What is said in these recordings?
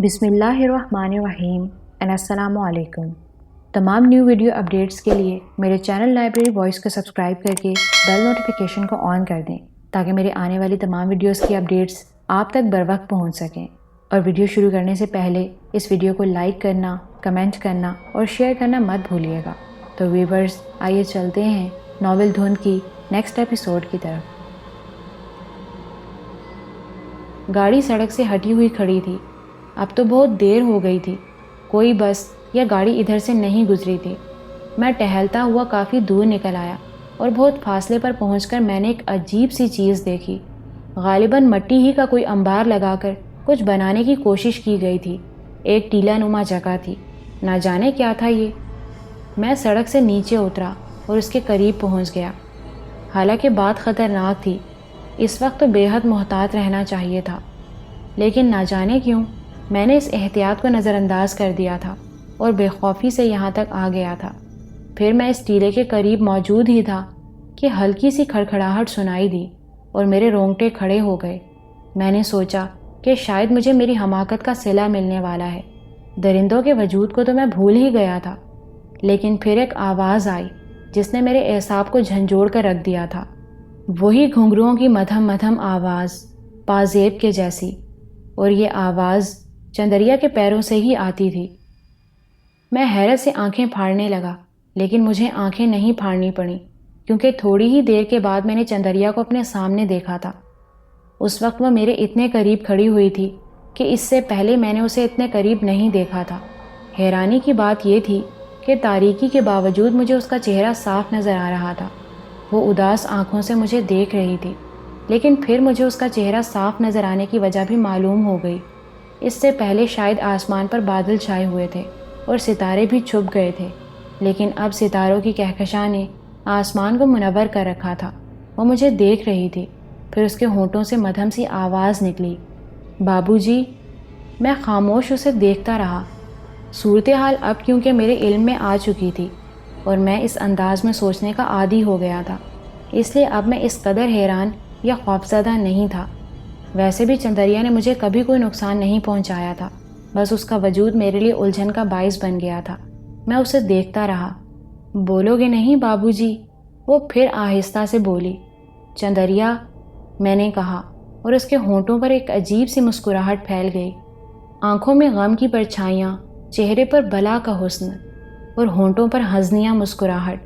بسم اللہ الرحمن الرحیم السلام علیکم۔ تمام نیو ویڈیو اپڈیٹس کے لیے میرے چینل لائبریری وائس کو سبسکرائب کر کے بیل نوٹیفیکیشن کو آن کر دیں تاکہ میرے آنے والی تمام ویڈیوز کی اپڈیٹس آپ تک بر وقت پہنچ سکیں۔ اور ویڈیو شروع کرنے سے پہلے اس ویڈیو کو لائک کرنا، کمنٹ کرنا اور شیئر کرنا مت بھولیے گا۔ تو ویورز، آئیے چلتے ہیں ناول دھند کی نیکسٹ ایپیسوڈ کی طرف۔ گاڑی سڑک سے ہٹی ہوئی کھڑی تھی۔ اب تو بہت دیر ہو گئی تھی، کوئی بس یا گاڑی ادھر سے نہیں گزری تھی۔ میں ٹہلتا ہوا کافی دور نکل آیا اور بہت فاصلے پر پہنچ کر میں نے ایک عجیب سی چیز دیکھی۔ غالباً مٹی ہی کا کوئی انبار لگا کر کچھ بنانے کی کوشش کی گئی تھی۔ ایک ٹیلا نما جگہ تھی، نہ جانے کیا تھا یہ۔ میں سڑک سے نیچے اترا اور اس کے قریب پہنچ گیا۔ حالانکہ بات خطرناک تھی، اس وقت تو بے حد محتاط رہنا چاہیے تھا، لیکن نہ جانے کیوں میں نے اس احتیاط کو نظر انداز کر دیا تھا اور بے خوفی سے یہاں تک آ گیا تھا۔ پھر میں اس ٹیلے کے قریب موجود ہی تھا کہ ہلکی سی کھڑکھڑاہٹ سنائی دی اور میرے رونگٹے کھڑے ہو گئے۔ میں نے سوچا کہ شاید مجھے میری حماقت کا صلہ ملنے والا ہے۔ درندوں کے وجود کو تو میں بھول ہی گیا تھا، لیکن پھر ایک آواز آئی جس نے میرے اعصاب کو جھنجھوڑ کر رکھ دیا تھا۔ وہی گھنگروؤں کی مدھم مدھم آواز، پازیب کے جیسی، اور یہ آواز چندریا کے پیروں سے ہی آتی تھی۔ میں حیرت سے آنکھیں پھاڑنے لگا، لیکن مجھے آنکھیں نہیں پھاڑنی پڑیں کیونکہ تھوڑی ہی دیر کے بعد میں نے چندریا کو اپنے سامنے دیکھا تھا۔ اس وقت وہ میرے اتنے قریب کھڑی ہوئی تھی کہ اس سے پہلے میں نے اسے اتنے قریب نہیں دیکھا تھا۔ حیرانی کی بات یہ تھی کہ تاریکی کے باوجود مجھے اس کا چہرہ صاف نظر آ رہا تھا۔ وہ اداس آنکھوں سے مجھے دیکھ رہی تھی، لیکن پھر مجھے اس کا چہرہ صاف نظر آنے کی وجہ بھی معلوم ہو گئی۔ اس سے پہلے شاید آسمان پر بادل چھائے ہوئے تھے اور ستارے بھی چھپ گئے تھے، لیکن اب ستاروں کی کہکشاں نے آسمان کو منور کر رکھا تھا۔ وہ مجھے دیکھ رہی تھی۔ پھر اس کے ہونٹوں سے مدھم سی آواز نکلی، بابو جی۔ میں خاموش اسے دیکھتا رہا۔ صورتحال اب کیونکہ میرے علم میں آ چکی تھی اور میں اس انداز میں سوچنے کا عادی ہو گیا تھا، اس لیے اب میں اس قدر حیران یا خوفزدہ نہیں تھا۔ ویسے بھی چندریا نے مجھے کبھی کوئی نقصان نہیں پہنچایا تھا، بس اس کا وجود میرے لیے الجھن کا باعث بن گیا تھا۔ میں اسے دیکھتا رہا۔ بولو گے نہیں بابو جی؟ وہ پھر آہستہ سے بولی۔ چندریا، میں نے کہا، اور اس کے ہونٹوں پر ایک عجیب سی مسکراہٹ پھیل گئی۔ آنکھوں میں غم کی پرچھائیاں، چہرے پر بلا کا حسن اور ہونٹوں پر حزنیہ مسکراہٹ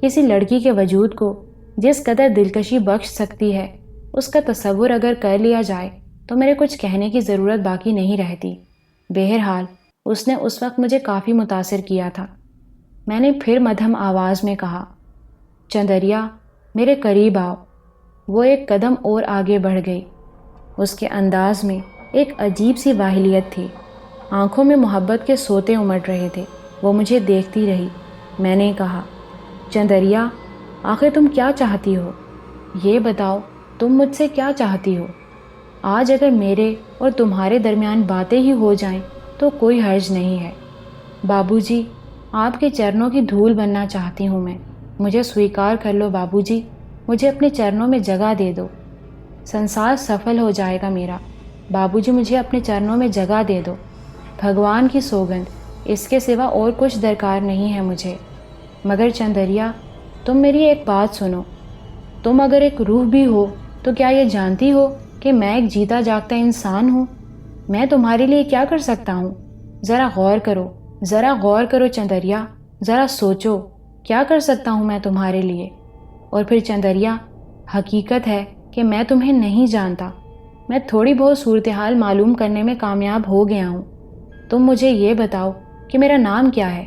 کسی لڑکی کے وجود کو جس قدر دلکشی بخش سکتی ہے، اس کا تصور اگر کر لیا جائے تو میرے کچھ کہنے کی ضرورت باقی نہیں رہتی۔ بہرحال اس نے اس وقت مجھے کافی متاثر کیا تھا۔ میں نے پھر مدھم آواز میں کہا، چندریا میرے قریب آؤ۔ وہ ایک قدم اور آگے بڑھ گئی۔ اس کے انداز میں ایک عجیب سی واہلیت تھی، آنکھوں میں محبت کے سوتے امٹ رہے تھے۔ وہ مجھے دیکھتی رہی۔ میں نے کہا، چندریا آخر تم کیا چاہتی ہو؟ یہ بتاؤ، تم مجھ سے کیا چاہتی ہو؟ آج اگر میرے اور تمہارے درمیان باتیں ہی ہو جائیں تو کوئی حرج نہیں ہے۔ بابو جی، آپ کے چرنوں کی دھول بننا چاہتی ہوں میں۔ مجھے سویکار کر لو بابو جی، مجھے اپنے چرنوں میں جگہ دے دو۔ سنسار سفل ہو جائے گا میرا۔ بابو جی مجھے اپنے چرنوں میں جگہ دے دو۔ بھگوان کی سوگند، اس کے سوا اور کچھ درکار نہیں ہے مجھے۔ مگر چندریا، تم میری ایک بات سنو۔ تم اگر ایک روح بھی ہو تو کیا یہ جانتی ہو کہ میں ایک جیتا جاگتا انسان ہوں؟ میں تمہارے لیے کیا کر سکتا ہوں؟ ذرا غور کرو چندریا، ذرا سوچو، کیا کر سکتا ہوں میں تمہارے لیے؟ اور پھر چندریا، حقیقت ہے کہ میں تمہیں نہیں جانتا۔ میں تھوڑی بہت صورتحال معلوم کرنے میں کامیاب ہو گیا ہوں۔ تم مجھے یہ بتاؤ کہ میرا نام کیا ہے؟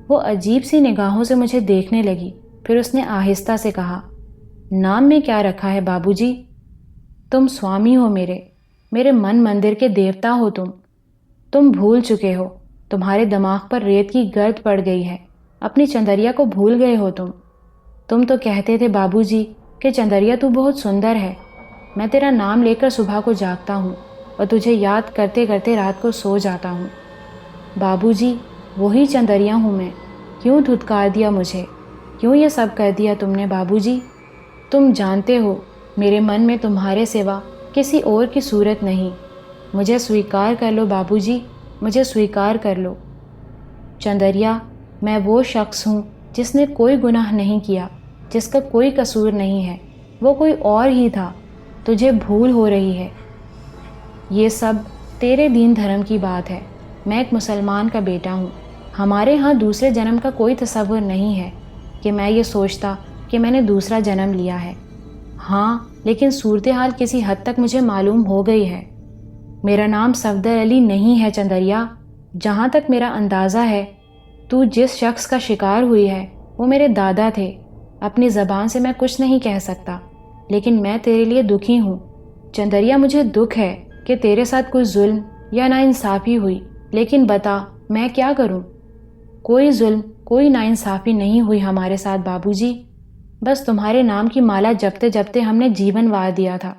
وہ عجیب سی نگاہوں سے مجھے دیکھنے لگی۔ پھر اس نے آہستہ سے کہا، نام میں کیا رکھا ہے بابو جی؟ تم سوامی ہو میرے من مندر کے دیوتا ہو تم بھول چکے ہو، تمہارے دماغ پر ریت کی گرد پڑ گئی ہے، اپنی چندریا کو بھول گئے ہو تم تو کہتے تھے بابو جی کہ چندریا تو بہت سندر ہے۔ میں تیرا نام لے کر صبح کو جاگتا ہوں اور تجھے یاد کرتے کرتے رات کو سو جاتا ہوں۔ بابو جی، وہی چندریا ہوں میں۔ کیوں دھتکار دیا مجھے؟ کیوں یہ سب کر دیا تم نے بابو جی؟ تم جانتے ہو میرے من میں تمہارے سوا کسی اور کی صورت نہیں۔ مجھے سویکار کر لو بابو جی، مجھے سویکار کر لو۔ چندریا، میں وہ شخص ہوں جس نے کوئی گناہ نہیں کیا، جس کا کوئی قصور نہیں ہے، وہ کوئی اور ہی تھا۔ تجھے بھول ہو رہی ہے۔ یہ سب تیرے دین دھرم کی بات ہے۔ میں ایک مسلمان کا بیٹا ہوں۔ ہمارے ہاں دوسرے جنم کا کوئی تصور نہیں ہے کہ میں یہ سوچتا کہ میں نے دوسرا جنم لیا ہے۔ ہاں، لیکن صورتحال کسی حد تک مجھے معلوم ہو گئی ہے۔ میرا نام صفدر علی نہیں ہے چندریا۔ جہاں تک میرا اندازہ ہے، تو جس شخص کا شکار ہوئی ہے وہ میرے دادا تھے۔ اپنی زبان سے میں کچھ نہیں کہہ سکتا، لیکن میں تیرے لیے دکھی ہوں۔ چندریا، مجھے دکھ ہے کہ تیرے ساتھ کوئی ظلم یا ناانصافی ہوئی، لیکن بتا میں کیا کروں؟ کوئی ظلم، کوئی ناانصافی نہیں ہوئی ہمارے ساتھ بابو جی۔ بس تمہارے نام کی مالا جپتے جپتے ہم نے جیون وار دیا تھا،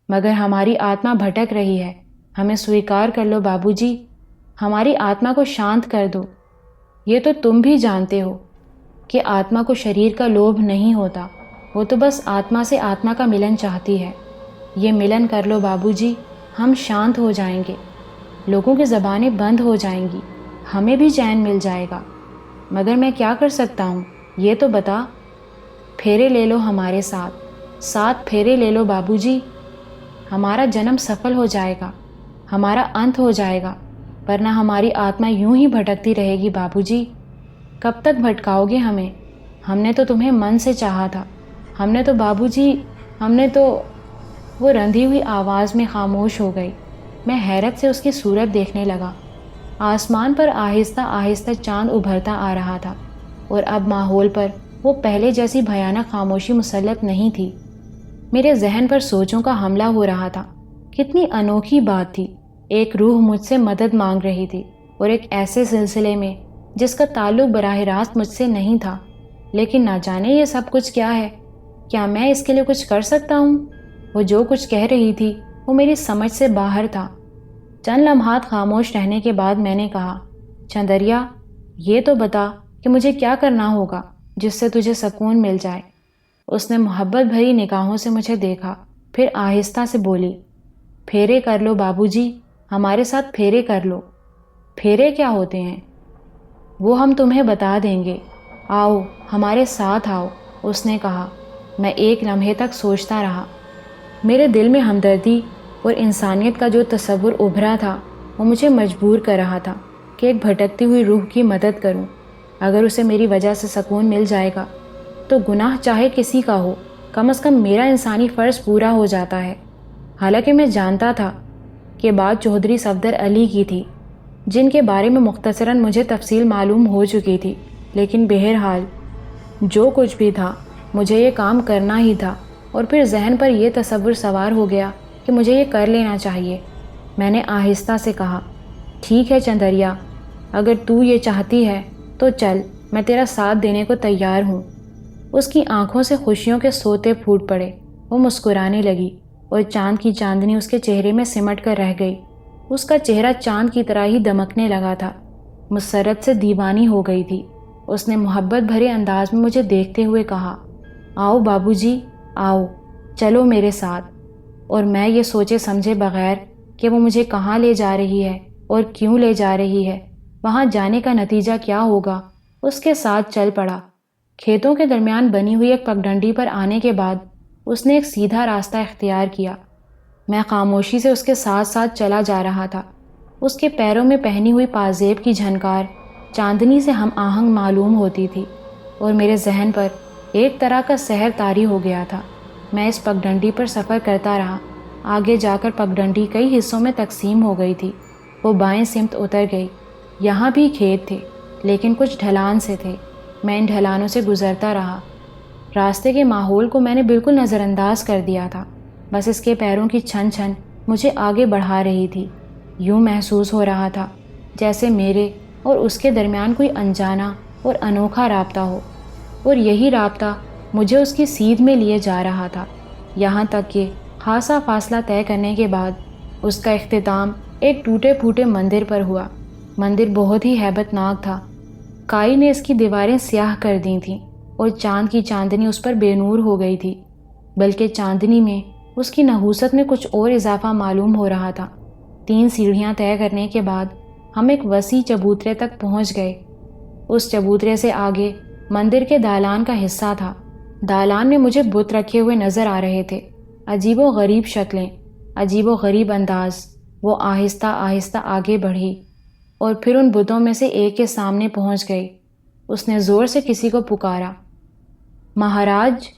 مگر ہماری آتما بھٹک رہی ہے۔ ہمیں سویکار کر لو بابو جی، ہماری آتما کو شانت کر دو۔ یہ تو تم بھی جانتے ہو کہ آتما کو شریر کا لوبھ نہیں ہوتا، وہ تو بس آتما سے آتما کا ملن چاہتی ہے۔ یہ ملن کر لو بابو جی، ہم شانت ہو جائیں گے، لوگوں کی زبانیں بند ہو جائیں گی، ہمیں بھی چین مل جائے گا۔ مگر میں کیا کر سکتا ہوں یہ تو بتا۔ پھیرے لے لو ہمارے ساتھ، 7 پھیرے لے لو بابو جی، ہمارا جنم سفل ہو جائے گا، ہمارا انت ہو جائے گا، ورنہ ہماری آتما یوں ہی بھٹکتی رہے گی بابو جی۔ کب تک بھٹکاؤ گے ہمیں؟ ہم نے تو تمہیں من سے چاہا تھا، ہم نے تو بابو جی، ہم نے تو… وہ رندھی ہوئی آواز میں خاموش ہو گئی۔ میں حیرت سے اس کی صورت دیکھنے لگا۔ آسمان پر آہستہ آہستہ چاند ابھرتا آ رہا تھا، اور اب ماحول پر وہ پہلے جیسی بھیانک خاموشی مسلط نہیں تھی۔ میرے ذہن پر سوچوں کا حملہ ہو رہا تھا۔ کتنی انوکھی بات تھی، ایک روح مجھ سے مدد مانگ رہی تھی، اور ایک ایسے سلسلے میں جس کا تعلق براہ راست مجھ سے نہیں تھا۔ لیکن نہ جانے یہ سب کچھ کیا ہے؟ کیا میں اس کے لیے کچھ کر سکتا ہوں؟ وہ جو کچھ کہہ رہی تھی وہ میری سمجھ سے باہر تھا۔ چند لمحات خاموش رہنے کے بعد میں نے کہا، چندریا، یہ تو بتا کہ مجھے کیا کرنا ہوگا جس سے تجھے سکون مل جائے۔ اس نے محبت بھری نگاہوں سے مجھے دیکھا، پھر آہستہ سے بولی، پھیرے کر لو بابو جی، ہمارے ساتھ پھیرے کر لو۔ پھیرے کیا ہوتے ہیں وہ ہم تمہیں بتا دیں گے، آؤ ہمارے ساتھ آؤ۔ اس نے کہا۔ میں ایک لمحے تک سوچتا رہا۔ میرے دل میں ہمدردی اور انسانیت کا جو تصور ابھرا تھا وہ مجھے مجبور کر رہا تھا کہ ایک بھٹکتی ہوئی روح کی مدد کروں۔ اگر اسے میری وجہ سے سکون مل جائے گا تو گناہ چاہے کسی کا ہو، کم از کم میرا انسانی فرض پورا ہو جاتا ہے۔ حالانکہ میں جانتا تھا کہ بات چودھری صفدر علی کی تھی، جن کے بارے میں مختصراً مجھے تفصیل معلوم ہو چکی تھی، لیکن بہرحال جو کچھ بھی تھا مجھے یہ کام کرنا ہی تھا۔ اور پھر ذہن پر یہ تصور سوار ہو گیا کہ مجھے یہ کر لینا چاہیے۔ میں نے آہستہ سے کہا، ٹھیک ہے چندریا، اگر تو یہ چاہتی ہے تو چل، میں تیرا ساتھ دینے کو تیار ہوں۔ اس کی آنکھوں سے خوشیوں کے سوتے پھوٹ پڑے۔ وہ مسکرانے لگی اور چاند کی چاندنی اس کے چہرے میں سمٹ کر رہ گئی۔ اس کا چہرہ چاند کی طرح ہی دمکنے لگا تھا۔ مسرت سے دیوانی ہو گئی تھی۔ اس نے محبت بھرے انداز میں مجھے دیکھتے ہوئے کہا، آؤ بابو جی، آؤ، چلو میرے ساتھ۔ اور میں یہ سوچے سمجھے بغیر کہ وہ مجھے کہاں لے جا رہی ہے اور کیوں لے جا رہی ہے، وہاں جانے کا نتیجہ کیا ہوگا، اس کے ساتھ چل پڑا۔ کھیتوں کے درمیان بنی ہوئی ایک پگڈنڈی پر آنے کے بعد اس نے ایک سیدھا راستہ اختیار کیا۔ میں خاموشی سے اس کے ساتھ ساتھ چلا جا رہا تھا۔ اس کے پیروں میں پہنی ہوئی پازیب کی جھنکار چاندنی سے ہم آہنگ معلوم ہوتی تھی، اور میرے ذہن پر ایک طرح کا سحر طاری ہو گیا تھا۔ میں اس پگڈنڈی پر سفر کرتا رہا۔ آگے جا کر پگڈنڈی کئی حصوں میں تقسیم ہو گئی تھی۔ وہ بائیں سمت اتر گئی۔ یہاں بھی کھیت تھے، لیکن کچھ ڈھلان سے تھے۔ میں ان ڈھلانوں سے گزرتا رہا۔ راستے کے ماحول کو میں نے بالکل نظر انداز کر دیا تھا، بس اس کے پیروں کی چھن چھن مجھے آگے بڑھا رہی تھی۔ یوں محسوس ہو رہا تھا جیسے میرے اور اس کے درمیان کوئی انجانا اور انوکھا رابطہ ہو، اور یہی رابطہ مجھے اس کی سیدھ میں لیے جا رہا تھا، یہاں تک کہ خاصا فاصلہ طے کرنے کے بعد اس کا اختتام ایک ٹوٹے پھوٹے مندر پر ہوا۔ مندر بہت ہی ہیبت ناک تھا۔ کائی نے اس کی دیواریں سیاہ کر دی تھیں اور چاند کی چاندنی اس پر بے نور ہو گئی تھی، بلکہ چاندنی میں اس کی نحوست میں کچھ اور اضافہ معلوم ہو رہا تھا۔ 3 سیڑھیاں طے کرنے کے بعد ہم ایک وسیع چبوترے تک پہنچ گئے۔ اس چبوترے سے آگے مندر کے دالان کا حصہ تھا۔ دالان میں مجھے بت رکھے ہوئے نظر آ رہے تھے، عجیب و غریب شکلیں، عجیب و غریب انداز۔ وہ آہستہ آہستہ آگے بڑھی اور پھر ان بتوں میں سے ایک کے سامنے پہنچ گئی۔ اس نے زور سے کسی کو پکارا، مہاراج،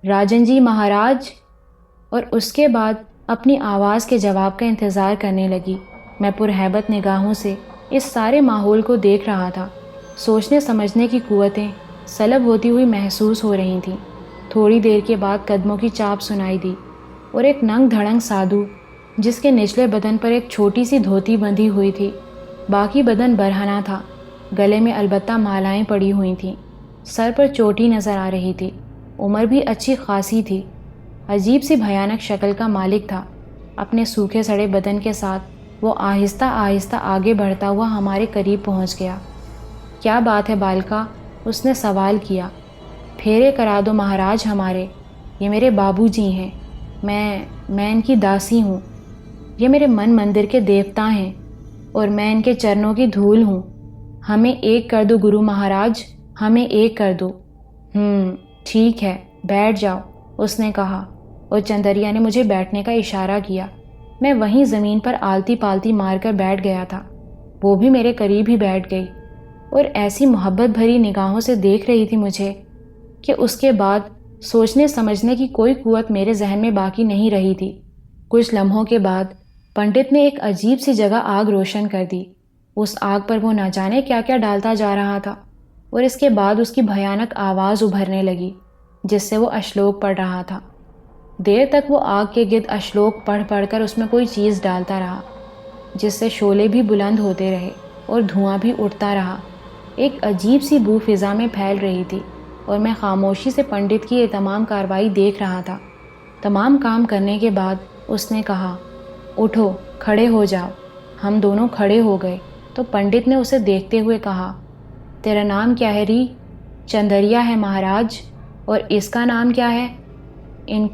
راجن جی مہاراج، اور اس کے بعد اپنی آواز کے جواب کا انتظار کرنے لگی۔ میں پرہیبت نگاہوں سے اس سارے ماحول کو دیکھ رہا تھا۔ سوچنے سمجھنے کی قوتیں سلب ہوتی ہوئی محسوس ہو رہی تھیں۔ تھوڑی دیر کے بعد قدموں کی چاپ سنائی دی اور ایک ننگ دھڑنگ سادھو، جس کے نچلے بدن پر ایک چھوٹی سی دھوتی بندھی ہوئی تھی، باقی بدن برہنہ تھا، گلے میں البتہ مالائیں پڑی ہوئی تھیں، سر پر چوٹی نظر آ رہی تھی، عمر بھی اچھی خاصی تھی، عجیب سی بھیانک شکل کا مالک تھا۔ اپنے سوکھے سڑے بدن کے ساتھ وہ آہستہ آہستہ آگے بڑھتا ہوا ہمارے قریب پہنچ گیا۔ کیا بات ہے بالکا؟ اس نے سوال کیا۔ پھیرے کرا دو مہاراج ہمارے، یہ میرے بابو جی ہیں، میں ان کی داسی ہوں، یہ میرے من مندر کے دیوتا ہیں اور میں ان کے چرنوں کی دھول ہوں۔ ہمیں ایک کر دو گرو مہاراج، ہمیں ایک کر دو۔ ٹھیک ہے، بیٹھ جاؤ، اس نے کہا، اور چندریا نے مجھے بیٹھنے کا اشارہ کیا۔ میں وہیں زمین پر آلتی پالتی مار کر بیٹھ گیا تھا۔ وہ بھی میرے قریب ہی بیٹھ گئی اور ایسی محبت بھری نگاہوں سے دیکھ رہی تھی مجھے کہ اس کے بعد سوچنے سمجھنے کی کوئی قوت میرے ذہن میں باقی نہیں رہی تھی۔ کچھ لمحوں کے بعد پنڈت نے ایک عجیب سی جگہ آگ روشن کر دی۔ اس آگ پر وہ نہ جانے کیا کیا ڈالتا جا رہا تھا، اور اس کے بعد اس کی بھیانک آواز ابھرنے لگی جس سے وہ اشلوک پڑھ رہا تھا۔ دیر تک وہ آگ کے گرد اشلوک پڑھ پڑھ کر اس میں کوئی چیز ڈالتا رہا، جس سے شعلے بھی بلند ہوتے رہے اور دھواں بھی اٹھتا رہا۔ ایک عجیب سی بو فضا میں پھیل رہی تھی اور میں خاموشی سے پنڈت کی یہ تمام کارروائی دیکھ رہا تھا۔ تمام کام کرنے کے بعد اس نے کہا، اٹھو، کھڑے ہو جاؤ۔ ہم دونوں کھڑے ہو گئے تو پنڈت نے اسے دیکھتے ہوئے کہا، تیرا نام کیا ہے ری؟ چندریا ہے مہاراج۔ اور اس کا نام کیا ہے؟ ان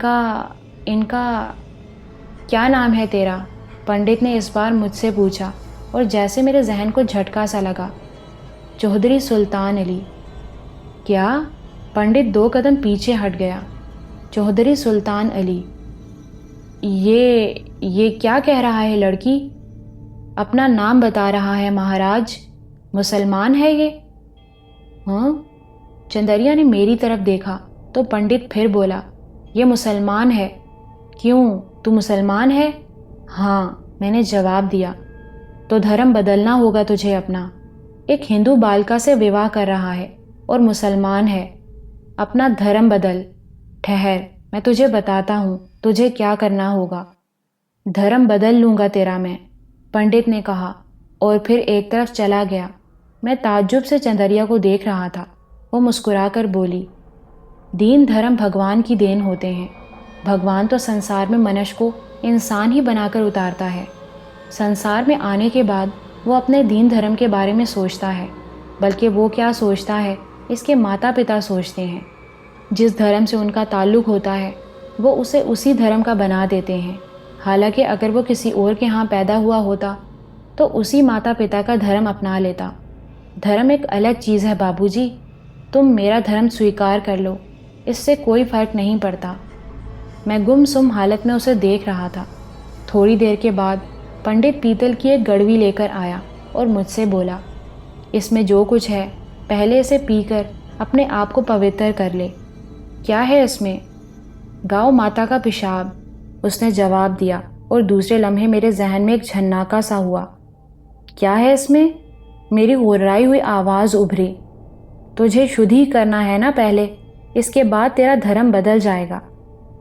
کا کیا نام ہے تیرا؟ پنڈت نے اس بار مجھ سے پوچھا، اور جیسے میرے ذہن کو جھٹکا سا لگا۔ چودھری سلطان علی۔ کیا؟ پنڈت 2 قدم پیچھے ہٹ گیا۔ چودھری سلطان علی، یہ کیا کہہ رہا ہے لڑکی؟ اپنا نام بتا رہا ہے مہاراج۔ مسلمان ہے یہ؟ ہاں؟ چندریا نے میری طرف دیکھا تو پنڈت پھر بولا، یہ مسلمان ہے۔ کیوں، تو مسلمان ہے؟ ہاں، میں نے جواب دیا۔ تو دھرم بدلنا ہوگا تجھے اپنا۔ ایک ہندو بالکا سے وواہ کر رہا ہے اور مسلمان ہے۔ اپنا دھرم بدل۔ ٹھہر، میں تجھے بتاتا ہوں تجھے کیا کرنا ہوگا۔ دھرم بدل لوں گا تیرا میں، پنڈت نے کہا، اور پھر ایک طرف چلا گیا۔ میں تعجب سے چندریا کو دیکھ رہا تھا۔ وہ مسکرا کر بولی، دین دھرم بھگوان کی دین ہوتے ہیں۔ بھگوان تو سنسار میں منش کو انسان ہی بنا کر اتارتا ہے۔ سنسار میں آنے کے بعد وہ اپنے دین دھرم کے بارے میں سوچتا ہے، بلکہ وہ کیا سوچتا ہے اس کے ماتا پتا سوچتے ہیں۔ جس دھرم سے ان کا تعلق ہوتا ہے وہ اسے اسی دھرم کا بنا دیتے ہیں، حالانکہ اگر وہ کسی اور کے ہاں پیدا ہوا ہوتا تو اسی ماتا پتا کا دھرم اپنا لیتا۔ دھرم ایک الگ چیز ہے بابو جی، تم میرا دھرم سویکار کر لو، اس سے کوئی فرق نہیں پڑتا۔ میں گم سم حالت میں اسے دیکھ رہا تھا۔ تھوڑی دیر کے بعد پنڈت پیتل کی ایک گڑوی لے کر آیا اور مجھ سے بولا، اس میں جو کچھ ہے پہلے اسے پی کر اپنے آپ کو پوتر کر لے۔ کیا ہے اس میں؟ گاؤ ماتا کا پیشاب، اس نے جواب دیا، اور دوسرے لمحے میرے ذہن میں ایک جھناکا سا ہوا۔ کیا ہے اس میں؟ میری غرائی ہوئی آواز ابھری۔ تجھے شدھ ہی کرنا ہے نا پہلے، اس کے بعد تیرا دھرم بدل جائے گا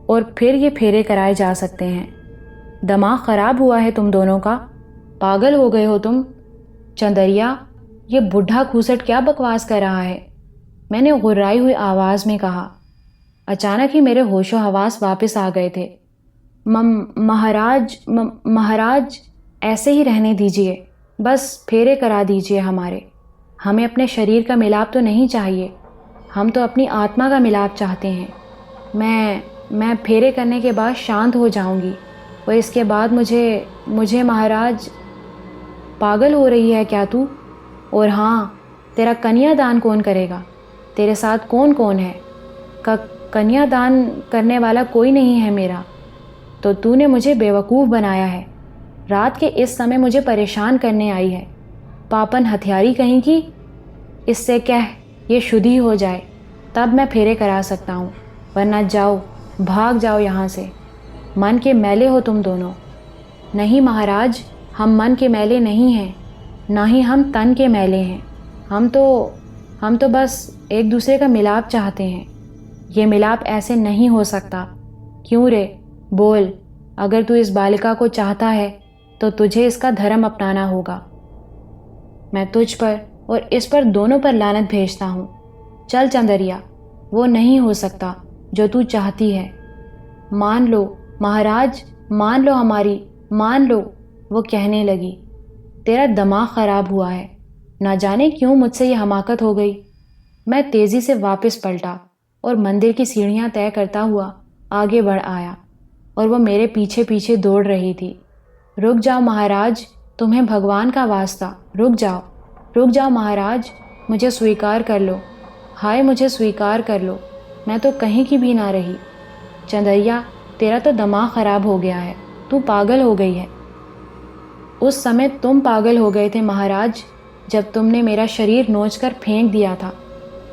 اور پھر یہ پھیرے کرائے جا سکتے ہیں۔ دماغ خراب ہوا ہے تم دونوں کا، پاگل ہو گئے ہو تم۔ چندریا، یہ بڈھا کھوسٹ کیا بکواس کر رہا ہے؟ میں نے غرائی ہوئی آواز میں کہا۔ اچانک ہی میرے ہوش و حواس واپس آ گئے تھے۔ مہاراج ایسے ہی رہنے دیجئے، بس پھیرے کرا دیجئے ہمارے۔ ہمیں اپنے شریر کا ملاپ تو نہیں چاہیے، ہم تو اپنی آتما کا ملاپ چاہتے ہیں۔ میں پھیرے کرنے کے بعد شانت ہو جاؤں گی، اور اس کے بعد مجھے مہاراج۔ پاگل ہو رہی ہے کیا تو؟ اور ہاں، تیرا کنیا دان کون کرے گا؟ تیرے ساتھ کون کون ہے؟ کنیا دان کرنے والا کوئی نہیں ہے میرا۔ تو نے مجھے بیوقوف بنایا ہے، رات کے اس سمے مجھے پریشان کرنے آئی ہے، پاپن ہتھیاری کہیں کی۔ اس سے کہہ یہ شدھی ہو جائے تب میں پھیرے کرا سکتا ہوں، ورنہ جاؤ، بھاگ جاؤ یہاں سے۔ من کے میلے ہو تم دونوں۔ نہیں مہاراج، ہم من کے میلے نہیں ہیں، نہ ہی ہم تن کے میلے ہیں۔ ہم تو بس ایک دوسرے کا ملاپ چاہتے ہیں۔ یہ ملاپ ایسے نہیں ہو سکتا۔ کیوں رے؟ بول، اگر تو اس بالکا کو چاہتا ہے تو تجھے اس کا دھرم اپنانا ہوگا۔ میں تجھ پر اور اس پر دونوں پر لعنت بھیجتا ہوں۔ چل چندریا، وہ نہیں ہو سکتا جو تو چاہتی ہے۔ مان لو مہاراج، مان لو ہماری، مان لو، وہ کہنے لگی۔ تیرا دماغ خراب ہوا ہے، نہ جانے کیوں مجھ سے یہ حماقت ہو گئی۔ میں تیزی سے واپس پلٹا اور مندر کی سیڑھیاں طے کرتا ہوا آگے بڑھ آیا، اور وہ میرے پیچھے پیچھے دوڑ رہی تھی۔ رک جاؤ مہاراج، تمہیں بھگوان کا واسطہ، رک جاؤ مہاراج، مجھے سویکار کر لو، ہائے مجھے سویکار کر لو، میں تو کہیں کی بھی نہ رہی۔ چندریا، تیرا تو دماغ خراب ہو گیا ہے، تو پاگل ہو گئی ہے۔ اس سمے تم پاگل ہو گئے تھے مہاراج، جب تم نے میرا شریر نوچ کر پھینک دیا تھا۔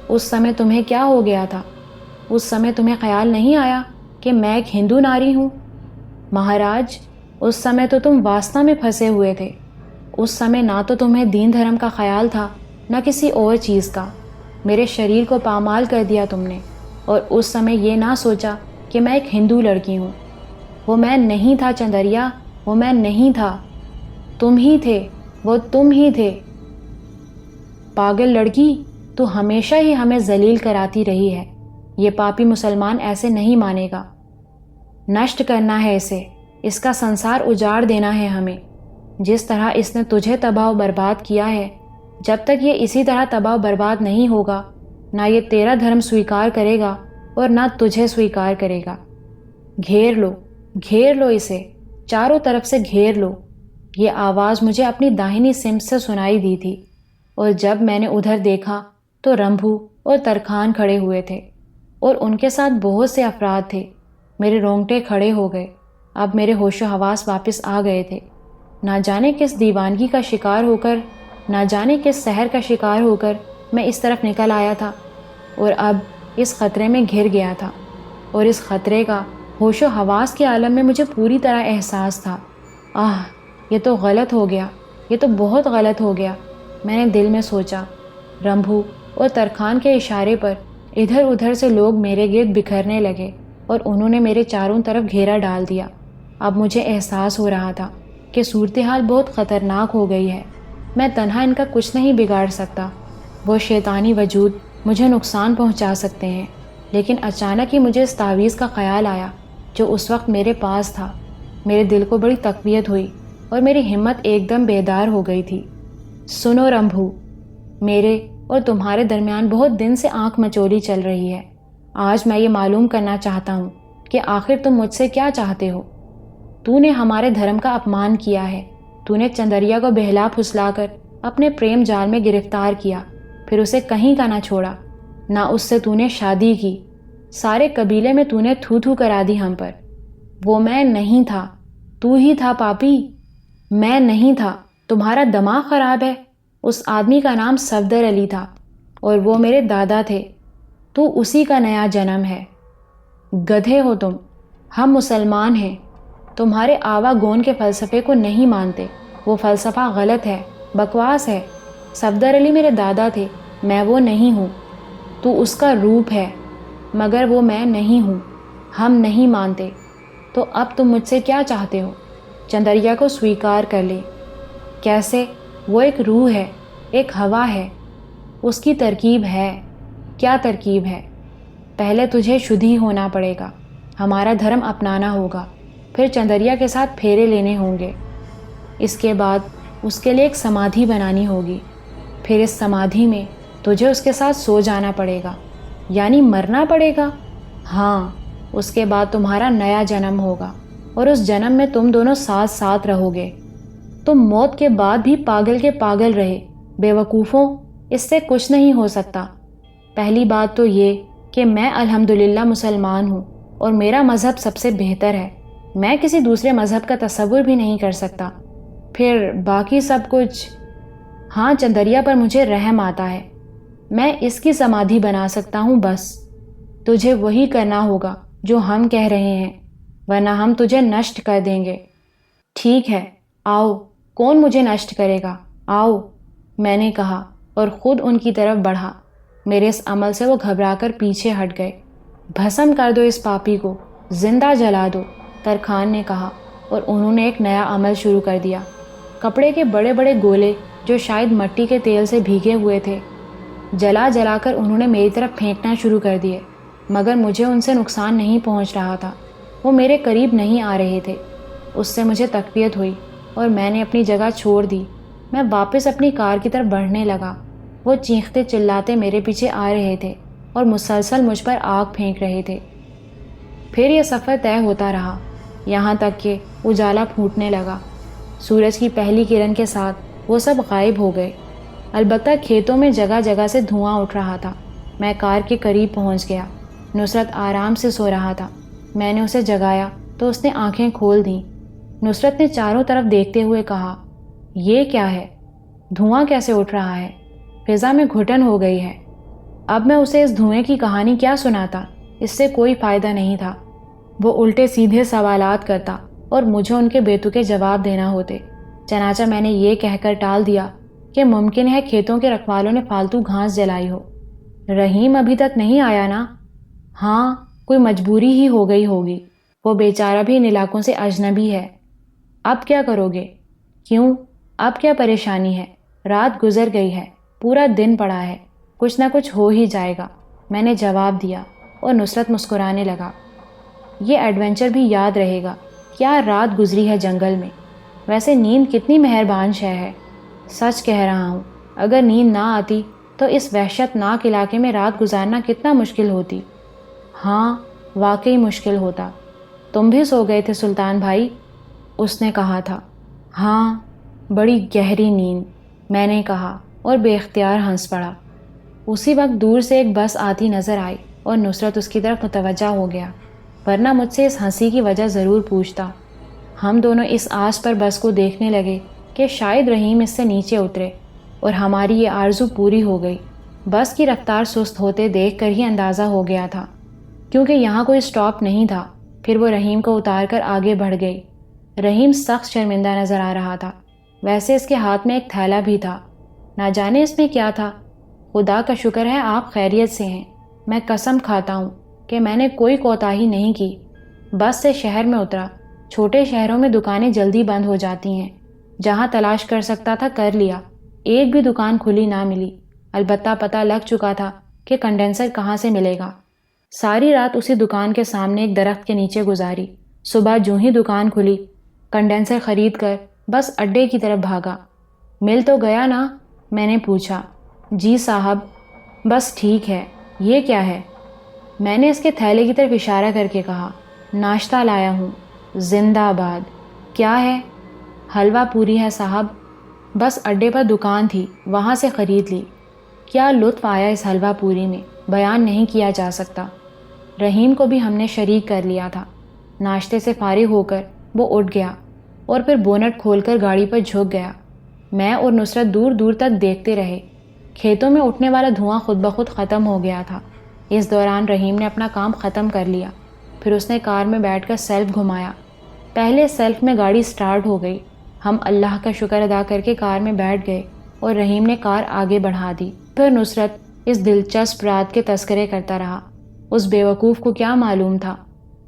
اس سمے تمہیں کیا ہو گیا تھا؟ اس سمے تمہیں خیال نہیں آیا کہ میں ایک ہندو ناری ہوں؟ مہاراج، اس سمے تو تم واسطہ میں پھنسے ہوئے تھے۔ اس سمے نہ تو تمہیں دین دھرم کا خیال تھا، نہ کسی اور چیز کا۔ میرے شریر کو پامال کر دیا تم نے، اور اس سمے یہ نہ سوچا کہ میں ایک ہندو لڑکی ہوں۔ وہ میں نہیں تھا چندریا، وہ میں نہیں تھا، تم ہی تھے، وہ تم ہی تھے۔ پاگل لڑکی، تو ہمیشہ ہی ہمیں ذلیل کراتی رہی ہے۔ یہ پاپی مسلمان ایسے نہیں مانے گا۔ نشٹ کرنا ہے اسے، اس کا سنسار اجاڑ دینا ہے ہمیں۔ جس طرح اس نے تجھے تباہ و برباد کیا ہے، جب تک یہ اسی طرح تباہ و برباد نہیں ہوگا، نہ یہ تیرا دھرم سویکار کرے گا اور نہ تجھے سویکار کرے گا۔ گھیر لو اسے، چاروں طرف سے گھیر لو۔ یہ آواز مجھے اپنی داہنی سمت سے سنائی دی تھی، اور جب میں نے ادھر دیکھا تو رمبھو اور ترکھان کھڑے ہوئے تھے، اور ان کے ساتھ بہت سے افراد تھے۔ میرے رونگٹے کھڑے ہو گئے۔ اب میرے ہوش و حواس واپس آ گئے تھے۔ نہ جانے کس دیوانگی کا شکار ہو کر، نہ جانے کس سحر کا شکار ہو کر میں اس طرف نکل آیا تھا، اور اب اس خطرے میں گھر گیا تھا، اور اس خطرے کا ہوش و حواس کے عالم میں مجھے پوری طرح احساس تھا۔ یہ تو غلط ہو گیا، یہ تو بہت غلط ہو گیا، میں نے دل میں سوچا۔ رمبھو اور ترکھان کے اشارے پر ادھر ادھر سے لوگ میرے گرد بکھرنے لگے، اور انہوں نے میرے چاروں طرف گھیرا ڈال دیا۔ اب مجھے احساس ہو رہا تھا کہ صورتحال بہت خطرناک ہو گئی ہے۔ میں تنہا ان کا کچھ نہیں بگاڑ سکتا۔ وہ شیطانی وجود مجھے نقصان پہنچا سکتے ہیں، لیکن اچانک ہی مجھے اس تعویذ کا خیال آیا جو اس وقت میرے پاس تھا۔ میرے دل کو بڑی تقویت ہوئی اور میری ہمت ایک دم بیدار ہو گئی تھی۔ سنو رمبھو، میرے اور تمہارے درمیان بہت دن سے آنکھ مچولی چل رہی ہے۔ آج میں یہ معلوم کرنا چاہتا ہوں کہ آخر تم مجھ سے کیا چاہتے ہو۔ تو نے ہمارے دھرم کا اپمان کیا ہے۔ تو نے چندریا کو بہلا پھسلا کر اپنے پریم جال میں گرفتار کیا، پھر اسے کہیں کا نہ چھوڑا، نہ اس سے تو نے شادی کی۔ سارے قبیلے میں تو نے تھو تھو کرا دی ہم پر۔ وہ میں نہیں تھا، تو ہی تھا پاپی۔ میں نہیں تھا، تمہارا دماغ خراب ہے۔ اس آدمی کا نام صفدر علی تھا، اور وہ میرے دادا تھے۔ تو اسی کا نیا جنم ہے۔ گدھے ہو تم۔ ہم مسلمان ہیں، تمہارے آوا گون کے فلسفے کو نہیں مانتے۔ وہ فلسفہ غلط ہے، بکواس ہے۔ صفدر علی میرے دادا تھے، میں وہ نہیں ہوں۔ تو اس کا روپ ہے، مگر وہ میں نہیں ہوں۔ ہم نہیں مانتے۔ تو اب تم مجھ سے کیا چاہتے ہو؟ چندریا کو سویکار کر لے۔ کیسے؟ وہ ایک روح ہے، ایک ہوا ہے، اس کی ترکیب ہے۔ کیا ترکیب ہے؟ پہلے تجھے شدھی ہونا پڑے گا، ہمارا دھرم اپنانا ہوگا، پھر چندریا کے ساتھ پھیرے لینے ہوں گے۔ اس کے بعد اس کے لیے ایک سمادھی بنانی ہوگی، پھر اس سمادھی میں تجھے اس کے ساتھ سو جانا پڑے گا، یعنی مرنا پڑے گا۔ ہاں، اس کے بعد تمہارا نیا جنم ہوگا، اور اس جنم میں تم دونوں ساتھ ساتھ رہو گے۔ تم موت کے بعد بھی پاگل کے پاگل رہے۔ بے وقوفوں، اس سے کچھ نہیں ہو سکتا۔ پہلی بات تو یہ کہ میں الحمدللہ مسلمان ہوں اور میرا مذہب سب سے بہتر ہے۔ میں کسی دوسرے مذہب کا تصور بھی نہیں کر سکتا۔ پھر باقی سب کچھ، ہاں چندریا پر مجھے رحم آتا ہے۔ میں اس کی سمادھی بنا سکتا ہوں بس۔ تجھے وہی کرنا ہوگا جو ہم کہہ رہے ہیں، ورنہ ہم تجھے نشٹ کر دیں گے۔ ٹھیک ہے، آؤ، کون مجھے نشٹ کرے گا، آؤ، میں نے کہا اور خود ان کی طرف بڑھا۔ میرے اس عمل سے وہ گھبرا کر پیچھے ہٹ گئے۔ بھسم کر دو اس پاپی کو، زندہ جلا دو، ترکھان نے کہا، اور انہوں نے ایک نیا عمل شروع کر دیا۔ کپڑے کے بڑے بڑے گولے جو شاید مٹی کے تیل سے بھیگے ہوئے تھے، جلا جلا کر انہوں نے میری طرف پھینکنا شروع کر دیے، مگر مجھے ان سے نقصان نہیں پہنچ رہا تھا۔ وہ میرے قریب نہیں آ رہے تھے۔ اس سے مجھے تقویت ہوئی اور میں نے اپنی جگہ چھوڑ دی۔ میں واپس اپنی کار کی طرف بڑھنے لگا۔ وہ چیختے چلاتے میرے پیچھے آ رہے تھے اور مسلسل مجھ پر آگ پھینک رہے تھے۔ پھر یہ سفر طے ہوتا رہا، یہاں تک کہ اجالا پھوٹنے لگا۔ سورج کی پہلی کرن کے ساتھ وہ سب غائب ہو گئے، البتہ کھیتوں میں جگہ جگہ سے دھواں اٹھ رہا تھا۔ میں کار کے قریب پہنچ گیا۔ نصرت آرام سے سو رہا تھا۔ میں نے اسے جگایا تو اس نے آنکھیں کھول دیں۔ نصرت نے چاروں طرف دیکھتے ہوئے کہا، یہ کیا ہے؟ دھواں کیسے اٹھ رہا ہے؟ فضا میں گھٹن ہو گئی ہے۔ اب میں اسے اس دھوئیں کی کہانی کیا سناتا؟ اس سے کوئی فائدہ نہیں تھا۔ وہ الٹے سیدھے سوالات کرتا اور مجھے ان کے بے تکے جواب دینا ہوتے۔ چنانچہ میں نے یہ کہہ کر ٹال دیا کہ ممکن ہے کھیتوں کے رکھوالوں نے فالتو گھاس جلائی ہو۔ رحیم ابھی تک نہیں آیا نا؟ ہاں، کوئی مجبوری ہی ہو گئی ہوگی۔ وہ بیچارہ بھی ان علاقوں سے اجنبی ہے۔ اب کیا کرو گے؟ کیوں؟ اب کیا پریشانی ہے؟ رات گزر گئی ہے، پورا دن پڑا ہے، کچھ نہ کچھ ہو ہی جائے گا، میں نے جواب دیا، اور نصرت مسکرانے لگا۔ یہ ایڈونچر بھی یاد رہے گا۔ کیا رات گزری ہے جنگل میں۔ ویسے نیند کتنی مہربان شے ہے۔ سچ کہہ رہا ہوں، اگر نیند نہ آتی تو اس وحشت ناک علاقے میں رات گزارنا کتنا مشکل ہوتی۔ ہاں، واقعی مشکل ہوتا۔ تم بھی سو گئے تھے سلطان بھائی؟ اس نے کہا تھا۔ ہاں، بڑی گہری نیند، میں نے کہا اور بے اختیار ہنس پڑا۔ اسی وقت دور سے ایک بس آتی نظر آئی اور نصرت اس کی طرف متوجہ ہو گیا، ورنہ مجھ سے اس ہنسی کی وجہ ضرور پوچھتا۔ ہم دونوں اس آس پر بس کو دیکھنے لگے کہ شاید رحیم اس سے نیچے اترے، اور ہماری یہ آرزو پوری ہو گئی۔ بس کی رفتار سست ہوتے دیکھ کر ہی اندازہ ہو گیا تھا، کیونکہ یہاں کوئی سٹاپ نہیں تھا۔ پھر وہ رحیم کو اتار کر آگے بڑھ گئی۔ رحیم سخت شرمندہ نظر آ رہا تھا۔ ویسے اس کے ہاتھ میں ایک تھیلا بھی تھا، نہ جانے اس میں کیا تھا۔ خدا کا شکر ہے آپ خیریت سے ہیں۔ میں قسم کھاتا ہوں کہ میں نے کوئی کوتاہی نہیں کی۔ بس سے شہر میں اترا۔ چھوٹے شہروں میں دکانیں جلدی بند ہو جاتی ہیں۔ جہاں تلاش کر سکتا تھا کر لیا، ایک بھی دکان کھلی نہ ملی۔ البتہ پتہ لگ چکا تھا کہ کنڈینسر کہاں سے ملے گا۔ ساری رات اسی دکان کے سامنے ایک درخت کے نیچے گزاری۔ صبح جو ہی دکان کھلی، کنڈینسر خرید کر بس اڈے کی طرف بھاگا۔ مل تو گیا نا؟ میں نے پوچھا۔ جی صاحب، بس ٹھیک ہے۔ یہ کیا ہے؟ میں نے اس کے تھیلے کی طرف اشارہ کر کے کہا۔ ناشتہ لایا ہوں۔ زندہ آباد۔ کیا ہے؟ حلوہ پوری ہے صاحب، بس اڈے پر دکان تھی، وہاں سے خرید لی۔ کیا لطف آیا اس حلوہ پوری میں، بیان نہیں کیا جا سکتا۔ رحیم کو بھی ہم نے شریک کر لیا تھا۔ ناشتے سے فارغ ہو کر وہ اٹھ گیا اور پھر بونٹ کھول کر گاڑی پر جھک گیا۔ میں اور نصرت دور دور تک دیکھتے رہے۔ کھیتوں میں اٹھنے والا دھواں خود بخود ختم ہو گیا تھا۔ اس دوران رحیم نے اپنا کام ختم کر لیا۔ پھر اس نے کار میں بیٹھ کر سیلف گھمایا۔ پہلے سیلف میں گاڑی سٹارٹ ہو گئی۔ ہم اللہ کا شکر ادا کر کے کار میں بیٹھ گئے اور رحیم نے کار آگے بڑھا دی۔ پھر نصرت اس دلچسپ رات کے تذکرے کرتا رہا۔ اس بے وقوف کو کیا معلوم تھا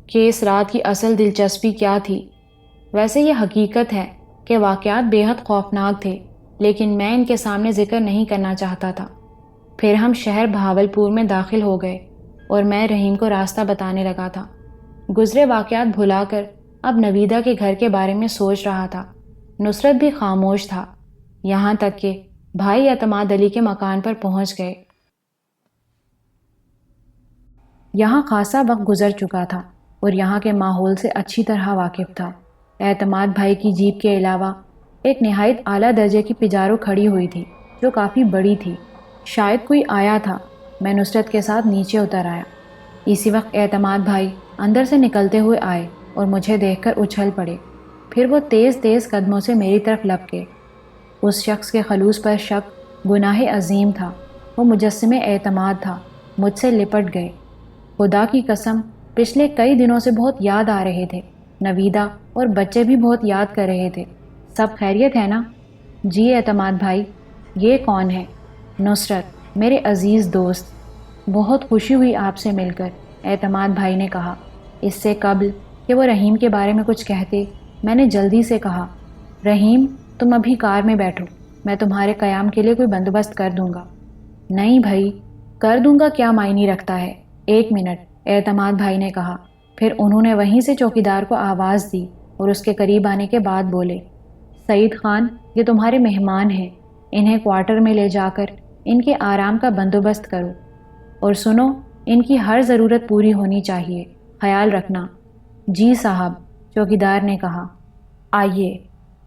کہ اس رات کی اصل دلچسپی کیا تھی۔ ویسے یہ حقیقت ہے کہ واقعات بے حد خوفناک تھے، لیکن میں ان کے سامنے ذکر نہیں کرنا چاہتا تھا۔ پھر ہم شہر بہاولپور میں داخل ہو گئے اور میں رحیم کو راستہ بتانے لگا تھا۔ گزرے واقعات بھلا کر اب نویدہ کے گھر کے بارے میں سوچ رہا تھا۔ نصرت بھی خاموش تھا، یہاں تک کہ بھائی اعتماد علی کے مکان پر پہنچ گئے۔ یہاں خاصا وقت گزر چکا تھا اور یہاں کے ماحول سے اچھی طرح واقف تھا۔ اعتماد بھائی کی جیپ کے علاوہ ایک نہایت اعلیٰ درجے کی پجارو کھڑی ہوئی تھی جو کافی بڑی تھی۔ شاید کوئی آیا تھا۔ میں نصرت کے ساتھ نیچے اتر آیا۔ اسی وقت اعتماد بھائی اندر سے نکلتے ہوئے آئے اور مجھے دیکھ کر اچھل پڑے۔ پھر وہ تیز تیز قدموں سے میری طرف لپکے۔ اس شخص کے خلوص پر شک گناہ عظیم تھا۔ وہ مجسم اعتماد تھا۔ مجھ سے لپٹ گئے۔ خدا کی قسم پچھلے کئی دنوں سے بہت یاد آ رہے تھے۔ نویدہ اور بچے بھی بہت یاد کر رہے تھے۔ سب خیریت ہے نا؟ جی اعتماد بھائی۔ یہ کون ہے؟ نصرت، میرے عزیز دوست۔ بہت خوشی ہوئی آپ سے مل کر، اعتماد بھائی نے کہا۔ اس سے قبل کہ وہ رحیم کے بارے میں کچھ کہتے، میں نے جلدی سے کہا، رحیم تم ابھی کار میں بیٹھو، میں تمہارے قیام کے لیے کوئی بندوبست کر دوں گا۔ نہیں بھائی، کر دوں گا کیا معنی رکھتا ہے؟ ایک منٹ، اعتماد بھائی نے کہا۔ پھر انہوں نے وہیں سے چوکیدار کو آواز دی اور اس کے قریب آنے کے بعد بولے، سعید خان، یہ تمہارے مہمان ہیں، انہیں کوارٹر میں لے جا کر ان کے آرام کا بندوبست کرو، اور سنو، ان کی ہر ضرورت پوری ہونی چاہیے، خیال رکھنا۔ جی صاحب، چوکیدار نے کہا۔ آئیے،